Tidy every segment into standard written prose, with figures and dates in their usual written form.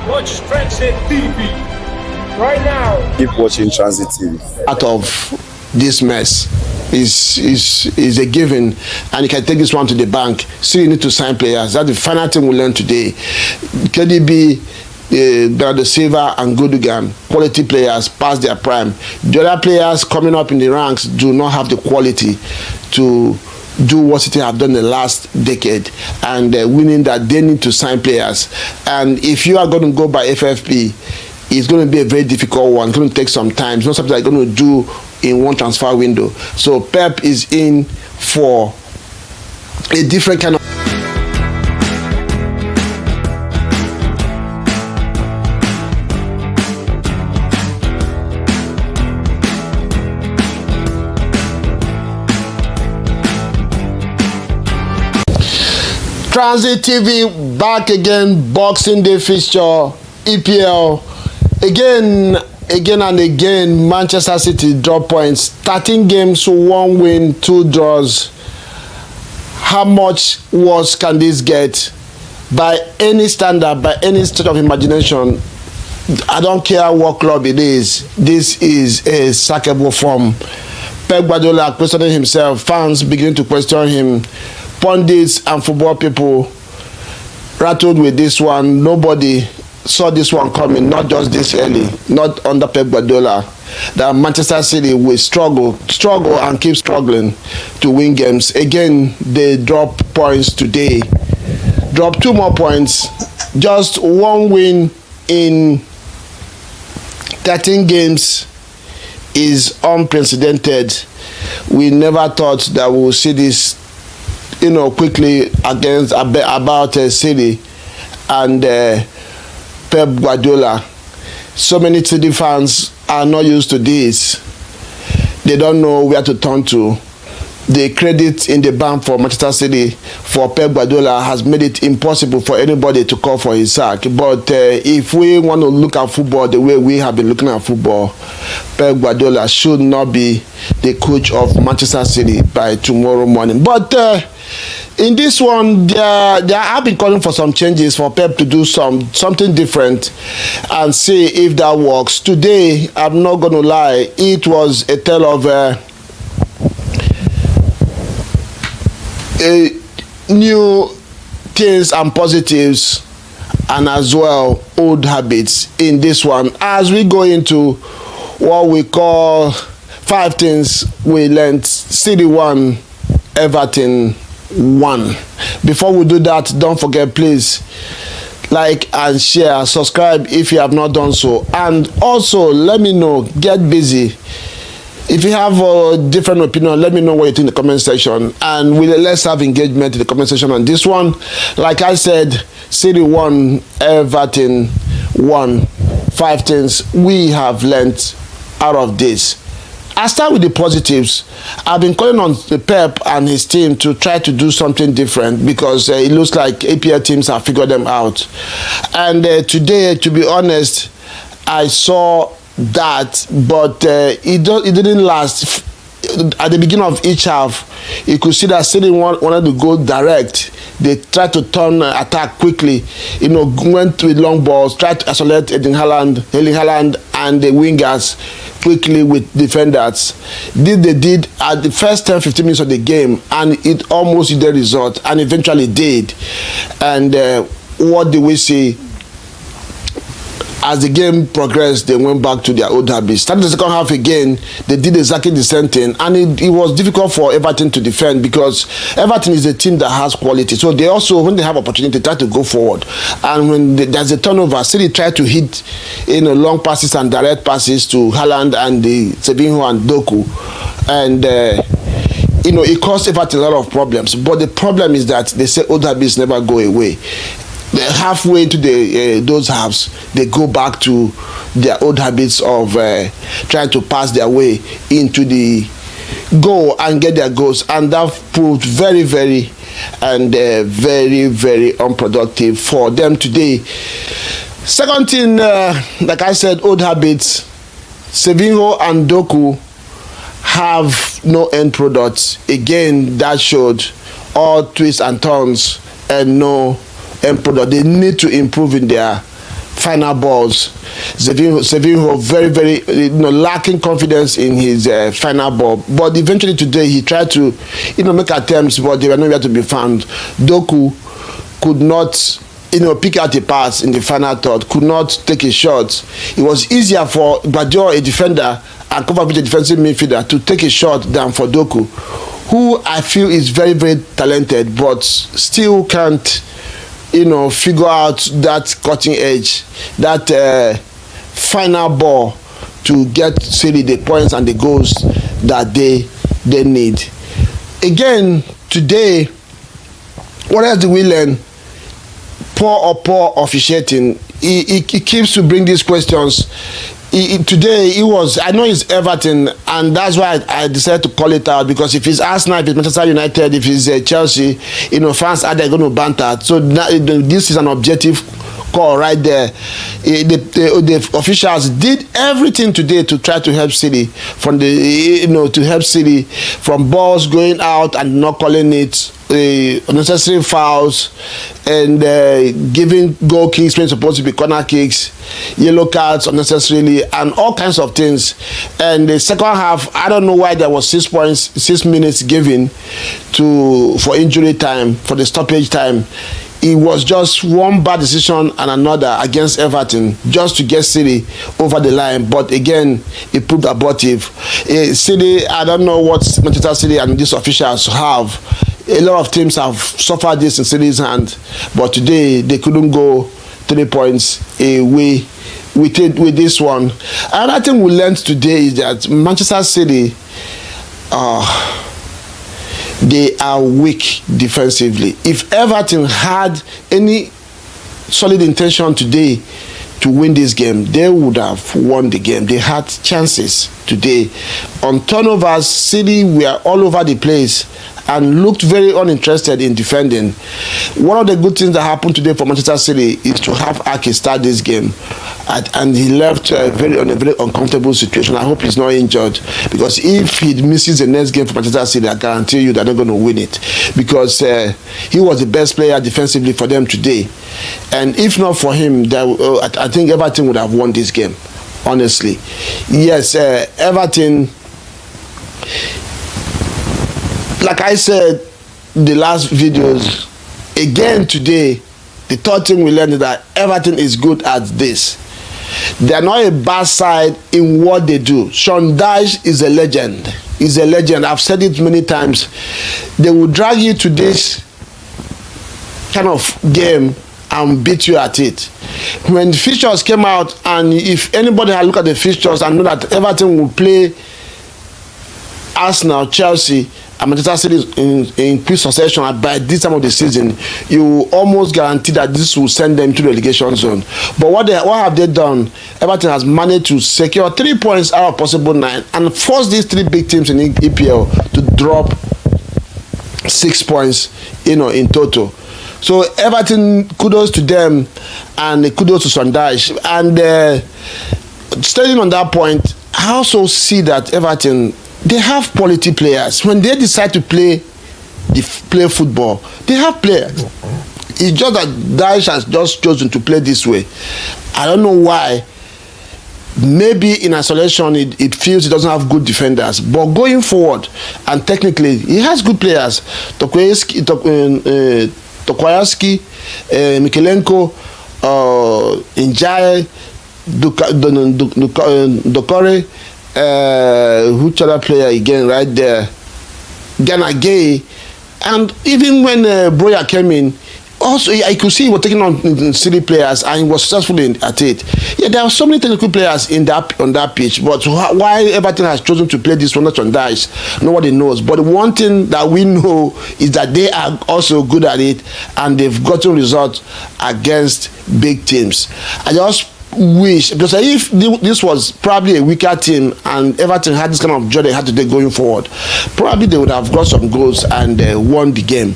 Watch Transit TV right now. Keep watching Transit TV. Out of this mess is a given, and you can take this one to the bank. So you need to sign players. That's the final thing we learned today. KDB, Bernardo Silva and Gundogan, quality players past their prime. The other players coming up in the ranks do not have the quality to do what City have done the last decade, and winning that they need to sign players. And if you are going to go by FFP, it's going to be a very difficult one. It's going to take some time. It's not something they're going to do in one transfer window. So Pep is in for a different kind of Transit TV back again. Boxing Day fixture, EPL. Again and again, Manchester City drop points. 13 games, 1 win, 2 draws. How much worse can this get? By any standard, by any stretch of imagination, I don't care what club it is, this is a sackable form. Pep Guardiola questioning himself, fans beginning to question him, pundits and football people rattled with this one. Nobody saw this one coming, not just this early, not under Pep Guardiola, that Manchester City will struggle and keep struggling to win games. Again, they drop points today. Drop 2 more points. Just 1 win in 13 games is unprecedented. We never thought that we would see this, quickly against about City and Pep Guardiola. So many City fans are not used to this. They don't know where to turn to. The credit in the bank for Manchester City for Pep Guardiola has made it impossible for anybody to call for his sack. But if we want to look at football the way we have been looking at football, Pep Guardiola should not be the coach of Manchester City by tomorrow morning. But in this one, they have been calling for some changes for Pep to do something different and see if that works. Today, I'm not going to lie, it was a tale of new things and positives, and as well old habits in this one, as we go into what we call 5 things we learned. City 1, Everton 1. Before we do that, don't forget, please like and share, subscribe if you have not done so, and also let me know, get busy. If you have a different opinion, let me know what you think in the comment section, and let's have engagement in the comment section on this one. Like I said, City 1, Everton 1. 5 things we have learnt out of this. I'll start with the positives. I've been calling on the Pep and his team to try to do something different, because it looks like APL teams have figured them out. And today, to be honest, I saw that, but it didn't last. At the beginning of each half, you could see that City wanted to go direct. They tried to turn attack quickly, went with long balls, tried to isolate Erling Haaland and the wingers quickly with defenders. This they did at the first 10-15 minutes of the game, and it almost did the result, and eventually did. And what do we see? As the game progressed, they went back to their old habits. Starting the second half again, they did exactly the same thing, and it was difficult for Everton to defend, because Everton is a team that has quality. So they also, when they have opportunity, try to go forward. And when there's a turnover, City try to hit long passes and direct passes to Haaland and Sevinho and Doku, and it caused Everton a lot of problems. But the problem is that they say old habits never go away. Halfway into those halves, they go back to their old habits of trying to pass their way into the goal and get their goals, and that proved very, very unproductive for them today. Second thing, like I said, old habits. Sevinho and Doku have no end products. Again, that showed all twists and turns and no end product. They need to improve in their final balls. Sevinho very, very lacking confidence in his final ball. But eventually today he tried to make attempts, but they were nowhere to be found. Doku could not pick out a pass in the final third, could not take a shot. It was easier for Guardiola, a defender, and Kovacic, a defensive midfielder, to take a shot than for Doku, who I feel is very, very talented, but still can't, figure out that cutting edge, that final ball to get City the points and the goals that they need. Again, today, what else do we learn? Poor officiating. He keeps to bring these questions. Today it was, I know it's Everton, and that's why I decided to call it out, because if it's Arsenal, if it's Manchester United, if it's Chelsea, fans are going to banter. So this is an objective call right there. The officials did everything today to try to help City from from balls going out and not calling it, unnecessary fouls, and giving goal kicks when supposed to be corner kicks, yellow cards unnecessarily, and all kinds of things. And the second half, I don't know why there was 6 minutes given for injury time, for the stoppage time. It was just one bad decision and another against Everton just to get City over the line. But again, it proved abortive. City, I don't know what Manchester City and these officials have. A lot of teams have suffered this in City's hand, but today they couldn't go 3 points away with this one. Another thing we learned today is that Manchester City, they are weak defensively. If Everton had any solid intention today to win this game, they would have won the game. They had chances today. On turnovers, City were all over the place and looked very uninterested in defending. One of the good things that happened today for Manchester City is to have Ake start this game, and he left on a very uncomfortable situation. I hope he's not injured, because if he misses the next game for Manchester City, I guarantee you they're not going to win it, because he was the best player defensively for them today. And if not for him, I think Everton would have won this game, honestly. Yes, Everton, like I said the last videos, again today, the third thing we learned is that Everton is good at this. They are not a bad side in what they do. Sean Dyche is a legend. He's a legend. I've said it many times. They will drag you to this kind of game and beat you at it. When the fixtures came out, and if anybody had looked at the fixtures and know that Everton will play Arsenal, Chelsea, and Manchester City in quick succession by this time of the season, you almost guarantee that this will send them to the relegation zone. But what have they done? Everton has managed to secure 3 points out of possible 9 and force these 3 big teams in EPL to drop 6 points, in total. So Everton, kudos to them, and kudos to Sean Dyche. And staying on that point, I also see that Everton, they have quality players. When they decide to play football, they have players. It's just that Dyche has just chosen to play this way. I don't know why. Maybe in isolation it feels it doesn't have good defenders, but going forward and technically he has good players. Tokoyevsky, Mikelenko, Ndiaye, Dokore, which other player again right there, Gay. And even when Broya came in, also I could see he was taking on City players and he was successful at it. Yeah, there are so many technical players on that pitch, but why Everton has chosen to play this one not on Dyche, nobody knows. But one thing that we know is that they are also good at it, and they've gotten results against big teams. I just wish, because if this was probably a weaker team and Everton had this kind of joy they had today going forward, probably they would have got some goals and won the game.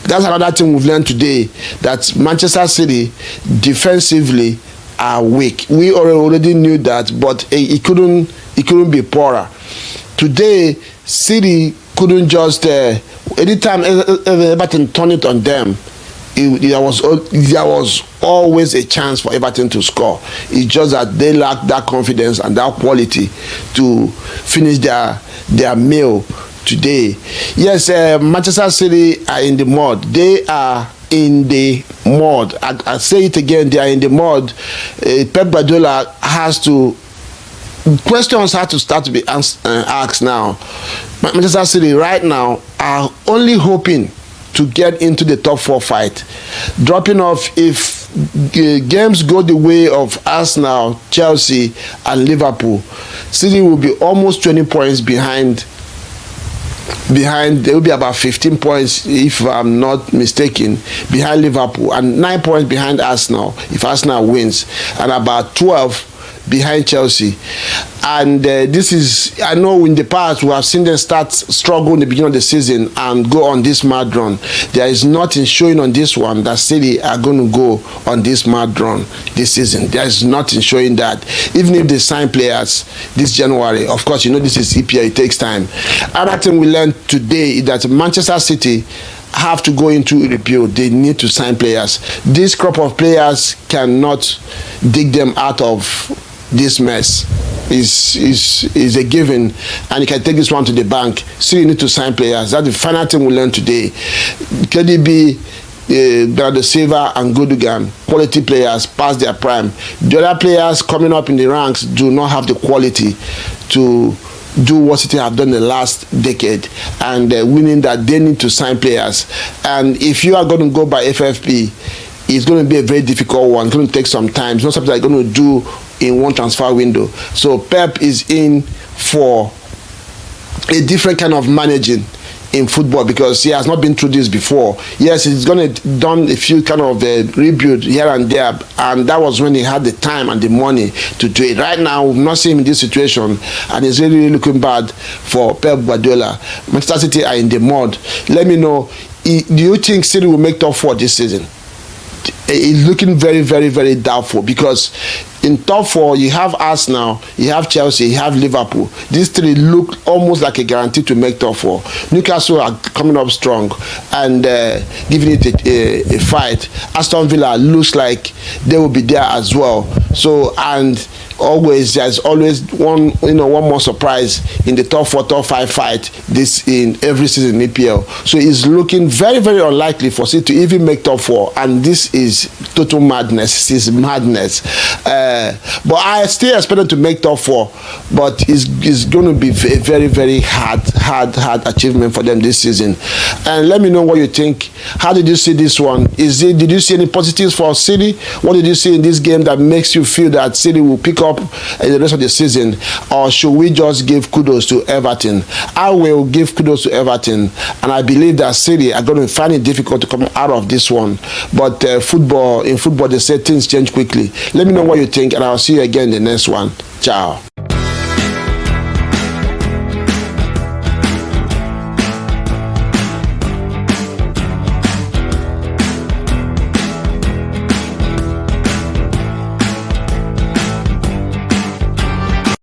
That's another thing we've learned today, that Manchester City defensively are weak. We already knew that, but it couldn't be poorer. Today, City couldn't just anytime Everton turned it on them, there was always a chance for Everton to score. It's just that they lack that confidence and that quality to finish their meal today. Yes, Manchester City are in the mud. They are in the mud. I say it again, they are in the mud. Pep Guardiola has to, questions have to start to be asked now. Manchester City right now are only hoping to get into the top 4 fight. Dropping off, if games go the way of Arsenal, Chelsea and Liverpool, City will be almost 20 points behind. There will be about 15 points, if I'm not mistaken, behind Liverpool, and 9 points behind Arsenal if Arsenal wins, and about 12 behind Chelsea. And this is, I know in the past we have seen them start struggle in the beginning of the season and go on this mad run. There is nothing showing on this one that City are going to go on this mad run this season. There is nothing showing that. Even if they sign players this January, of course, you know this is EPL, it takes time. Another thing we learned today is that Manchester City have to go into rebuild. They need to sign players. This crop of players cannot dig them out of this mess. Is a given, and you can take this one to the bank. So you need to sign players. That's the final thing we learned today. KDB, Bernardo Silva and Gundogan, quality players past their prime. The other players coming up in the ranks do not have the quality to do what City have done the last decade, and winning that they need to sign players. And if you are going to go by FFP, it's going to be a very difficult one. It's going to take some time. It's not something they're going to do in one transfer window. So Pep is in for a different kind of managing in football, because he has not been through this before. Yes, he's going to done a few kind of rebuild here and there, and that was when he had the time and the money to do it. Right now, we've not seen him in this situation, and it's really, really looking bad for Pep Guardiola. Manchester City are in the mud. Let me know, do you think City will make top 4 this season? It's looking very, very, very doubtful, because in top 4 you have Arsenal, you have Chelsea, you have Liverpool. These 3 look almost like a guarantee to make top 4. Newcastle are coming up strong and giving it a fight. Aston Villa looks like they will be there as well. So, and there's always one more surprise in the top 4, top 5 fight this in every season in EPL. So it's looking very, very unlikely for City to even make top 4, and this is total madness. This is madness. But I still expect them to make top 4, but it's going to be a very, very hard achievement for them this season. And let me know what you think. How did you see this one? Did you see any positives for City? What did you see in this game that makes you feel that City will pick up in the rest of the season, or should we just give kudos to Everton? I will give kudos to Everton, and I believe that City are going to find it difficult to come out of this one. But in football, they say things change quickly. Let me know what you think, and I'll see you again in the next one. Ciao.